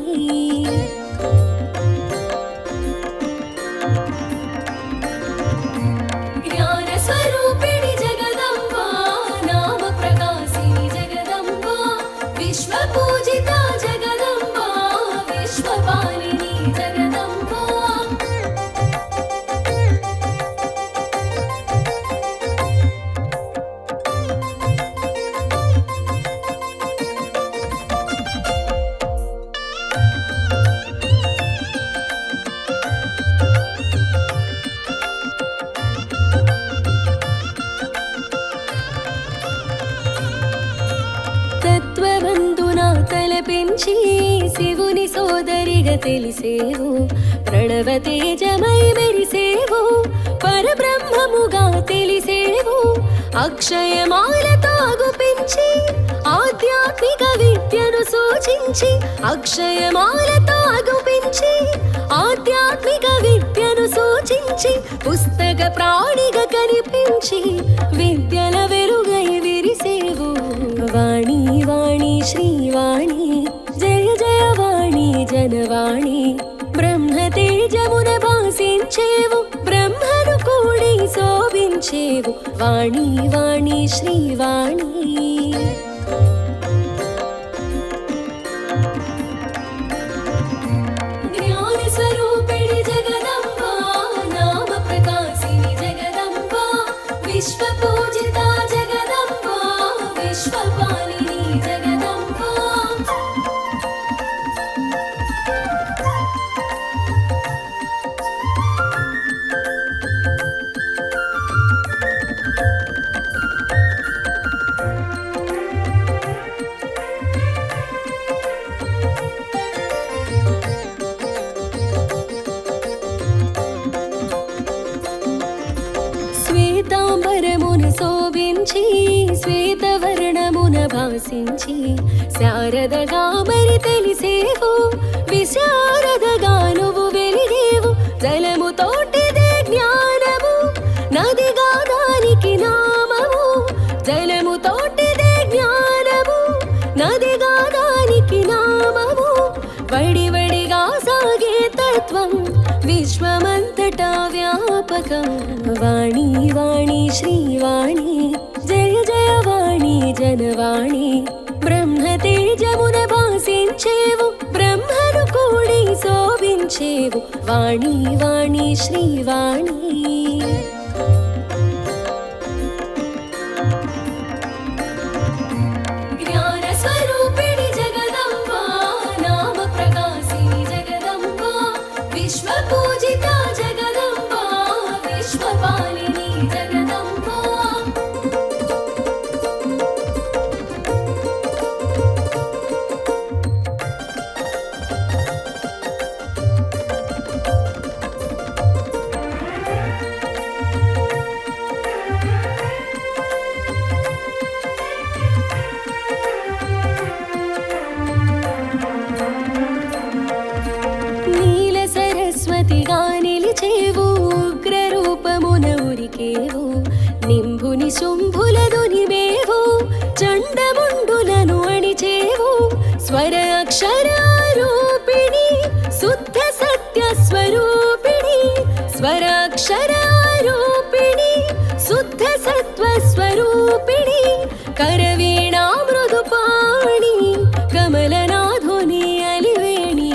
విశ్వపూజిత జగదంబా విశ్వపాలిని జగదంబా తత్వబంధునా తలపించి శివుని సోదరిగా తెలిసేవు ప్రణవ తేజమై మెరిసేవు పరబ్రహ్మముగా తెలిసేవు అక్షయమాలతో అగుపించి ఆధ్యాత్మిక విద్యను సూచించి అక్షయమాలతో అగుపించి ఆధ్యాత్మిక విద్యను సూచించి పుస్తక ప్రాణిగా కనిపించి విద్యల వెలుగై విరిసేవు వాణి వాణి శ్రీవాణి జయ జయ వాణి జనవాణి బ్రహ్మ తేజమున భాసించేవు బ్రహ్మను కూడి శోభించేవు వాణి వాణి శ్రీవాణి జ్ఞాన స్వరూపిణి జగదంబా నామ ప్రకాశిని జగదంబా విశ్వపూజిత జగదంబా విశ్వపాలిని జగదంబా శ్వేతాంబరమున శోభించి శ్వేతవర్ణమున భాసించి శారదగా మరి తెలిసేవు విశారదగా నువ్వు వెలిగేవు జలము తోటిదే జ్ఞానము నదిగా దానికి నామము జలము తోటిదే జ్ఞానము నదిగా దానికి నామము వడివడిగా సాగే తత్వం విశ్వమంతటా వ్యాపకం వాణి వాణి శ్రీవాణి జయ జయ వాణి జనవాణి బ్రహ్మ తేజమున భాసించేవు బ్రహ్మను కూడి శోభించేవు వాణి వాణి శ్రీవాణి జ్ఞాన స్వరూపిణి జగదంబా నామ ప్రకాశిని జగదంబా విశ్వపూజిత జగదంబా విశ్వపాలిని జగదంబా నీల సరస్వతిగా నిలిచేవు ఉగ్ర రూపమున ఉరికేవు నింభుని శుంభులదునిమేవు చండముండులను అణిచేవు స్వర అక్షర రూపిణి శుద్ధ సత్య స్వరూపిణి స్వర అక్షర రూపిణి శుద్ధ సత్వ స్వరూపిణి కరవీణా మృదుపాణి కమలనాధుని అలివేణి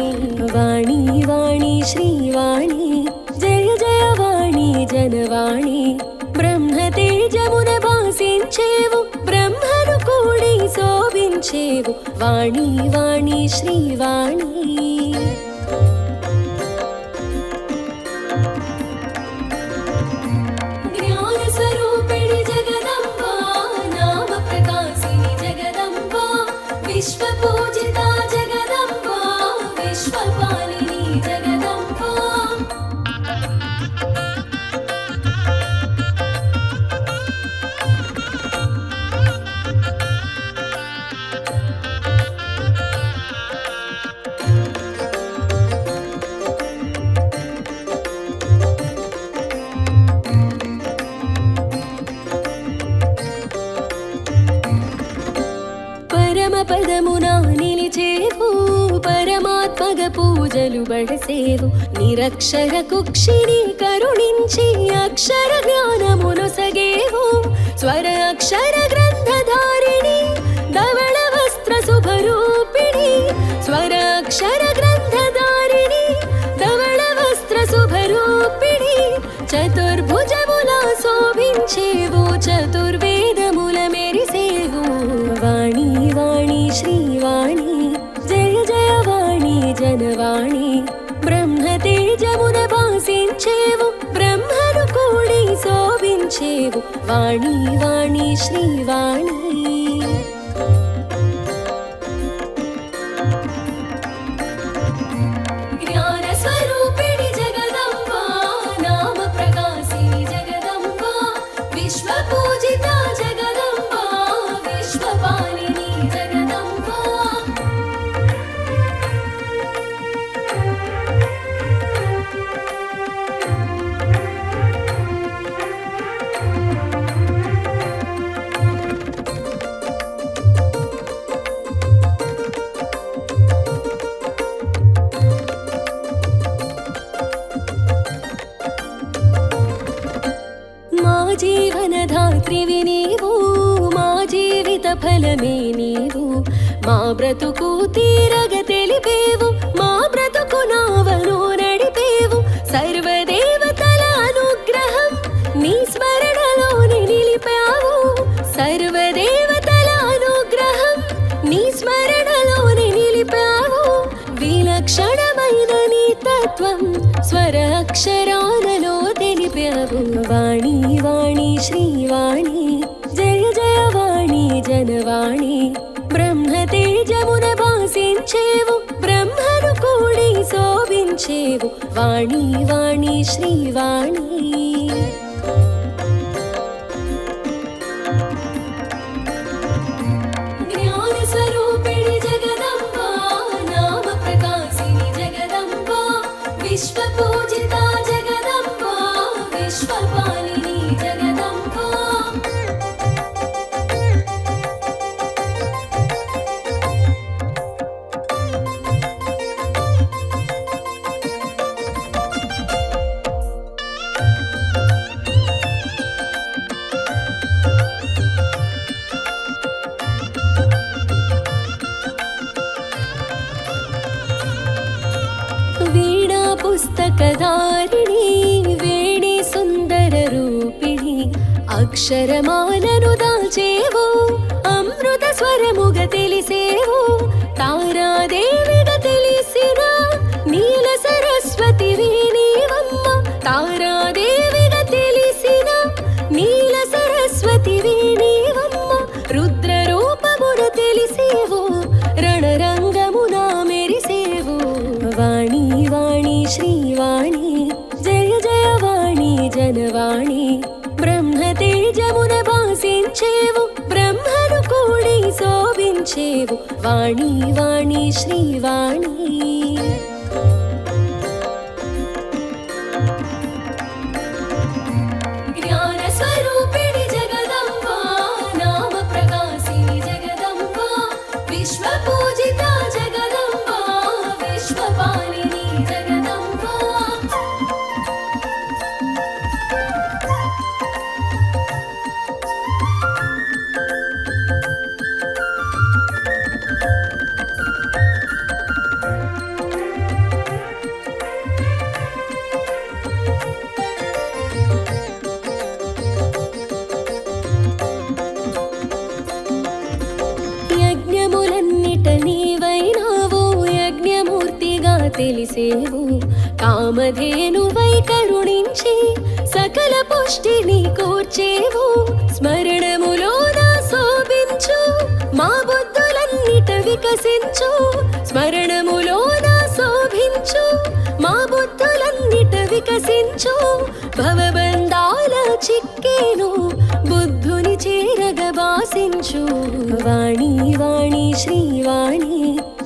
వాణి వాణి శ్రీవాణి జయ జయ వాణి జనవాణి బ్రహ్మ తేజమున భాసించేవు బ్రహ్మను కూడి శోభించేవు వాణి వాణి శ్రీవాణి జ్ఞాన స్వరూపిణి జగదంబా నామ ప్రకాశిని జగదంబా విశ్వపూజిత జగదంబా విశ్వపాలిని జగదంబా పదమున నిలిచేవు పరమాత్మగ పూజలు బడసేవు నిరక్షర కుక్షిని కరుణించి అక్షర జ్ఞానమును సగేవు స్వర అక్షర గ్రంథధారిణి ధవళ వస్త్ర శుభరూపి षडक्षर ग्रन्थधारिणि धवळ वस्त्र शुभरूपिणि चतुर्भुजमुला शोभिंచేవు చతుర్వేదముల మెరిసేవు వాణి వాణి శ్రీవాణి జయ జయ వాణి జనవాణి బ్రహ్మతేజమున భాసించేవు బ్రహ్మను కూడి శోభించేవు వాణి వాణి శ్రీవాణి జ్ఞానస్వరూపిణి జగదంబా నామ ప్రకాశిని జగదంబా విశ్వపూజిత జగదంబా విశ్వపాలిని జగదంబా మా జీవనధాత్రివి నీవు మా జీవిత ఫలమే నీవు మా బ్రతుకు తీరగ తెలిపేవు మా బ్రతుకు నావను నడిపేవు సర్వదేవతల అనుగ్రహం నీ స్మరణలోని నిలిపావు సర్వదేవతల అనుగ్రహం నీ స్మరణలోని నిలిపావు విలక్షణమైన నీ తత్వం స్వర అక్షరాలలో తెలిపావు వాణి వాణి శ్రీవాణి జయ జయ వాణి జనవాణి బ్రహ్మతేజమున భాసించేవు బ్రహ్మను కూడి శోభించేవు వాణి వాణి శ్రీవాణి జ్ఞానస్వరూపిణి జగదంబా నామ ప్రకాశిని జగదంబా విశ్వపూజిత జగదంబా విశ్వపాలిని జగదంబా వీణా పుస్తకధారిణి వేణి సుందర రూపిణి అక్షరమాలను దాల్చేవు అమృత స్వరముగ తెలిసేవు తారాదేవిగా తెలిసిన నీల సరస్వతి నీవమ్మ తారాదేవిగా తెలిసిన నీల సరస్వతి నీవమ్మ రుద్ర రూపమున తెలిసేవు రణరంగమున మెరిసేవు వాణి వాణి శ్రీవాణి జయ జయ వాణి జనవాణి బ్రహ్మతేజమున భాసించేవు బ్రహ్మను కూడి శోభించేవు వాణి వాణి శ్రీవాణి జ్ఞానస్వరూపిణి జగదంబా నామ ప్రకాశిని జగదంబా విశ్వపూజిత జగదంబా విశ్వపాలిని జగదంబా యజ్ఞములన్నిట నీవైనావు యజ్ఞమూర్తిగా తెలిసేవు కామధేనువై కరుణించి సకల పుష్టిని కూర్చేవు స్మరణములోన శోభించు మా బుద్ధులన్నిట వికసించు స్మరణములోన శోభించు మా బుద్ధులన్నిట వికసించు భవబంధాల చిక్కేను బుద్ధుని చేరగ భాసించు వాణి వాణి శ్రీవాణి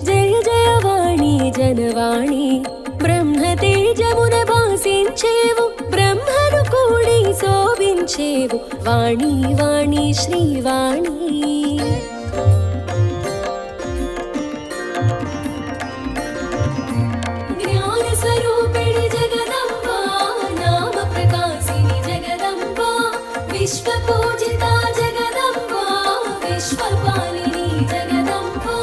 జయ జయ వాణి జనవాణి బ్రహ్మతేజమున భాసించేవు బ్రహ్మను కూడి శోభించేవు వాణి వాణి శ్రీవాణి జ్ఞానస్వరూపిణి జగదంబా నామ ప్రకాశిని జగదంబా విశ్వపూజిత జగదంబా విశ్వపాలిని జగదంబా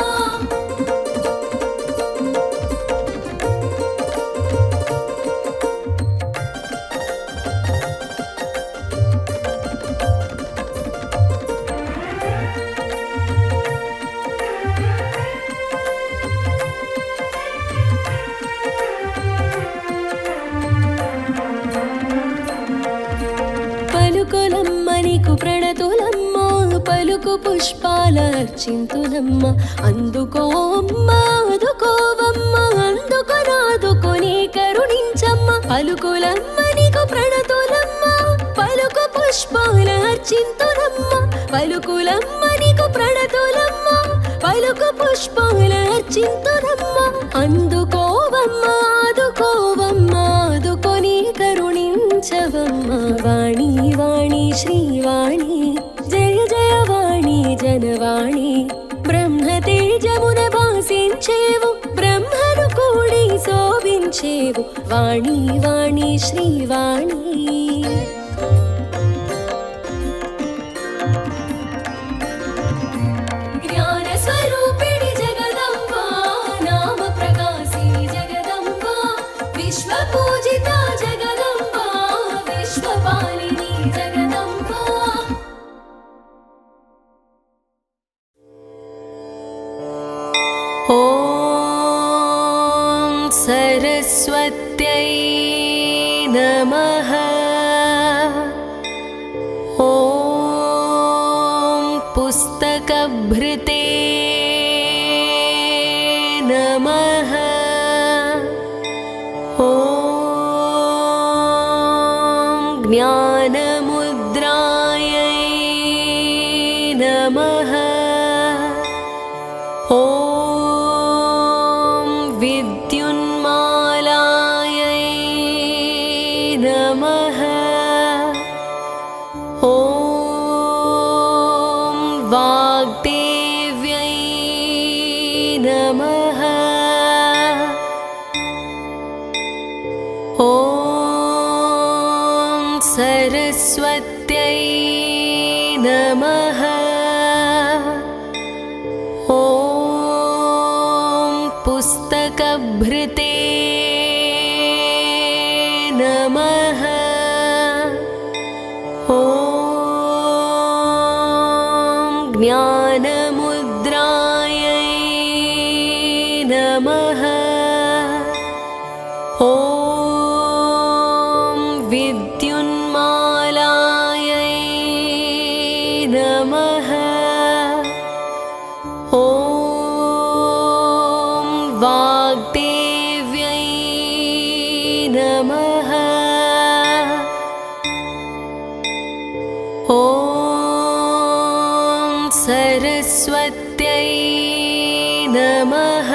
ప్రణతులమ్మ పలుకు పుష్పాలర్చింతునమ్మ అందుకోమ్మ అందుకోవమ్మ అందుకొనాదుకొని కరుణించమ్మ పలుకులమ్మ నీకు ప్రణతులమ్మ పలుకు పుష్పాలర్చింతునమ్మ పలుకులమ్మ నీకు ప్రణతులమ్మ పలుకు పుష్పాలర్చింతునమ్మ అందుకోవమ్మ ఆదుకోవమ్మ ఆదుకొని కరుణించవమ్మ వాణి వాణి శ్రీవాణి జయ జయ వాణి జనవాణి బ్రహ్మతేజమున భాసించేవు బ్రహ్మను కూడి శోభించేవు వాణి వాణి శ్రీవాణి सरस्वत्यै नमः ॐ पुस्तकभृते नमः ॐ ज्ञानमुद्रायै नमः ॐ विद्युन्मालायै नमः ॐ वाग्देव्यै नमः ॐ सरस्वत्यै नमः ॐ पुस्तकभृते नमः ॐ ज्ञानमुद्रायै नमः ॐ विद्युन्मालायै नमः ॐ वाग्देव्यै नमः ॐ सरस्वत्यै नमः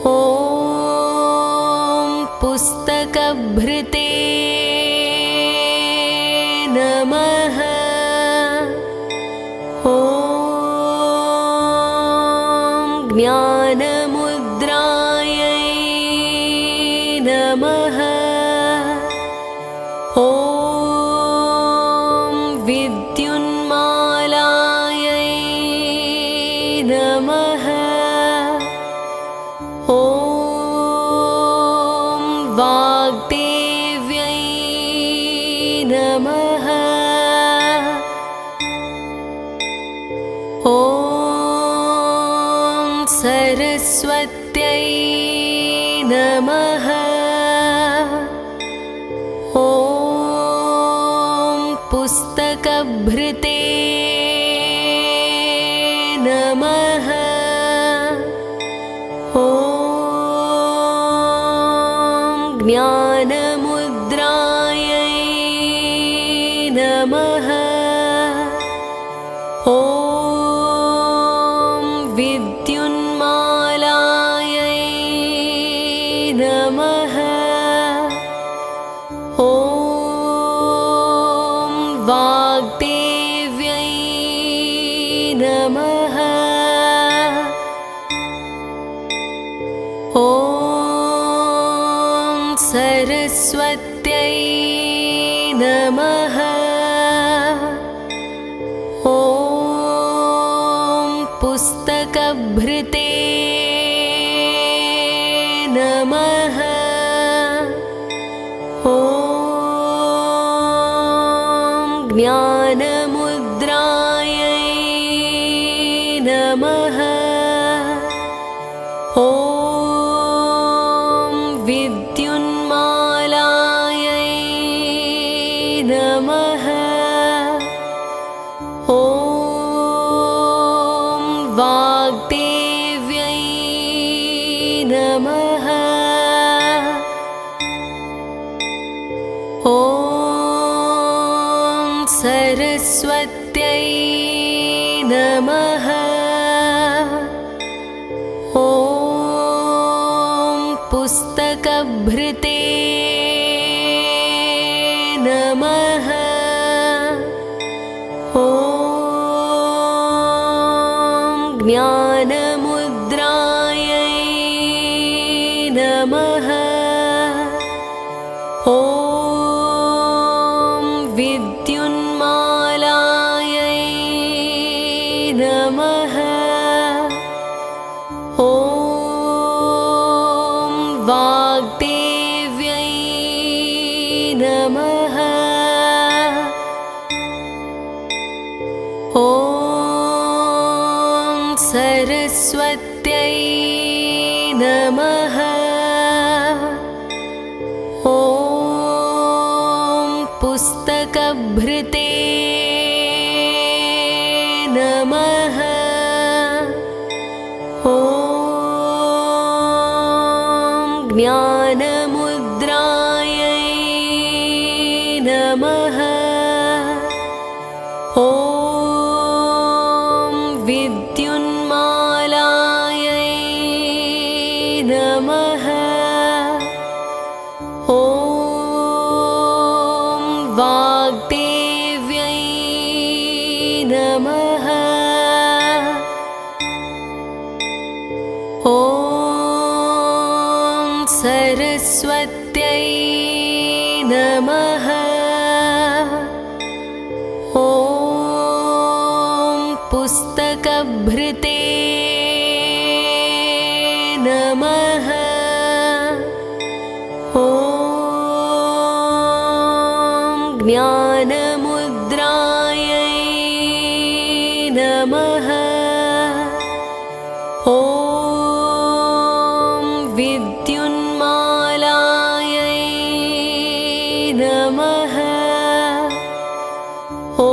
ॐ पुस्तकभृते नमः ॐ ज्ञानमुद्रायै नमः ॐ विद्युन्मालायै नमः ॐ वाग्देव्यै नमः ॐ सरस्वत्यै नमः ॐ पुस्तकभृते नमः ॐ ज्ञानमुद्रायै नमः ॐ विद्युन्मालायै नमः ॐ वाग्देव्यै नमः ॐ सरस्वत्यै नमः ॐ पुस्तकभृते नमः ॐ ज्ञानमुद्रायै नमः ॐ विद्युन्मालायै नमः वाग्देव्यै नमः। ॐ सरस्वत्यै नमः। ॐ पुस्तकभृते नमः। ॐ ज्ञानमुद्रायै नमः। ॐ विद्युन्मालायै नमः। ॐ वाग्देव्यै नमः। ॐ सरस्वत्यै नमः। ॐ पुस्तकभृते नमः। ॐ ज्ञानमुद्रायै नमः। ॐ विद्युन्मालायै नमः। ॐ वाग्देव्यै नमः। ॐ सरस्वत्यै नमः। ॐ पुस्तकभृते नमः। ॐ ज्ञानमुद्रायै नमः। ॐ विद्युन्मालायै नमः। ॐ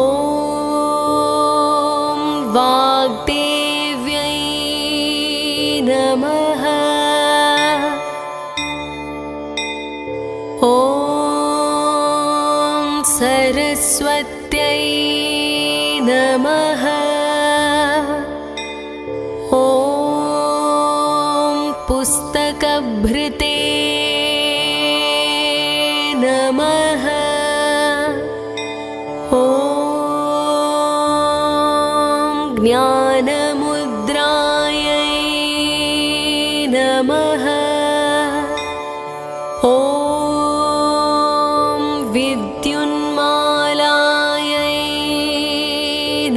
वाग्देव्यै नमः। ॐ सरस्वत्यै नमः। ॐ पुस्तकभृते नमः। ॐ ज्ञानमुद्रायै नमः। ॐ विद्युन्मालायै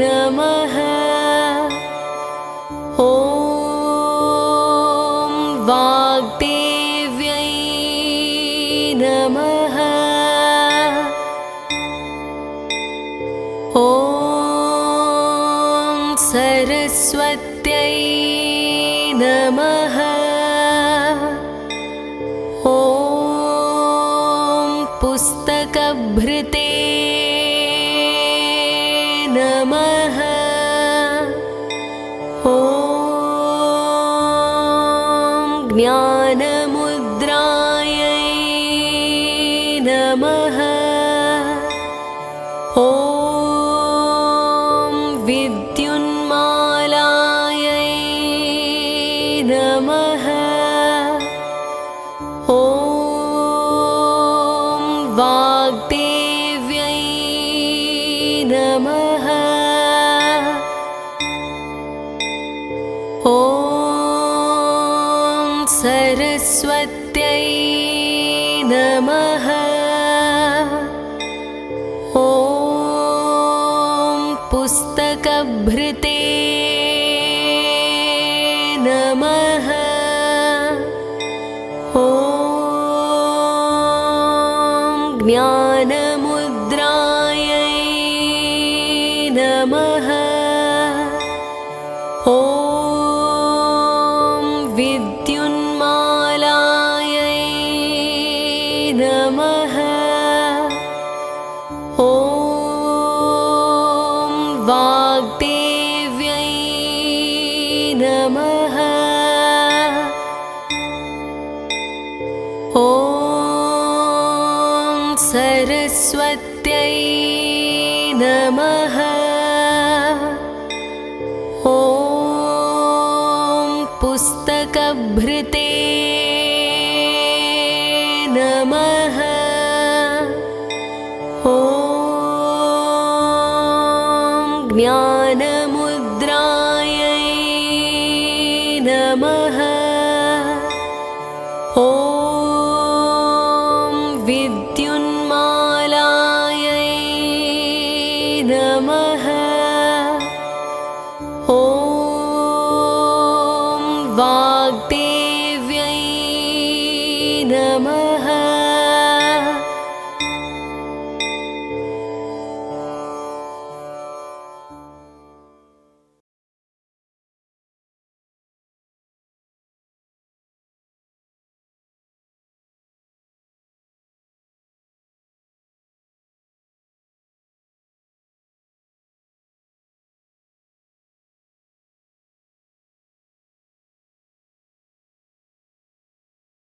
नमः। ॐ वाग्देव्यै नमः। ॐ सरस्वत्यै नमः। ॐ पुस्तकभृते नमः। ॐ ज्ञानमुद्रायै नमः। ॐ विद्युन्मालायै नमः। ॐ वाग्देव्यै नमः। ॐ सरस्वत्यै नमः। ॐ पुस्तकभृते नमः। ॐ ज्ञानमुद्रायै नमः। ॐ विद्युन्मालायै नमः। ॐ वाग्देव्यै नमः। ॐ सरस्वत्यै नमः। ॐ पुस्तकभृते नमः। ॐ ज्ञानमुद्रायै नमः। ॐ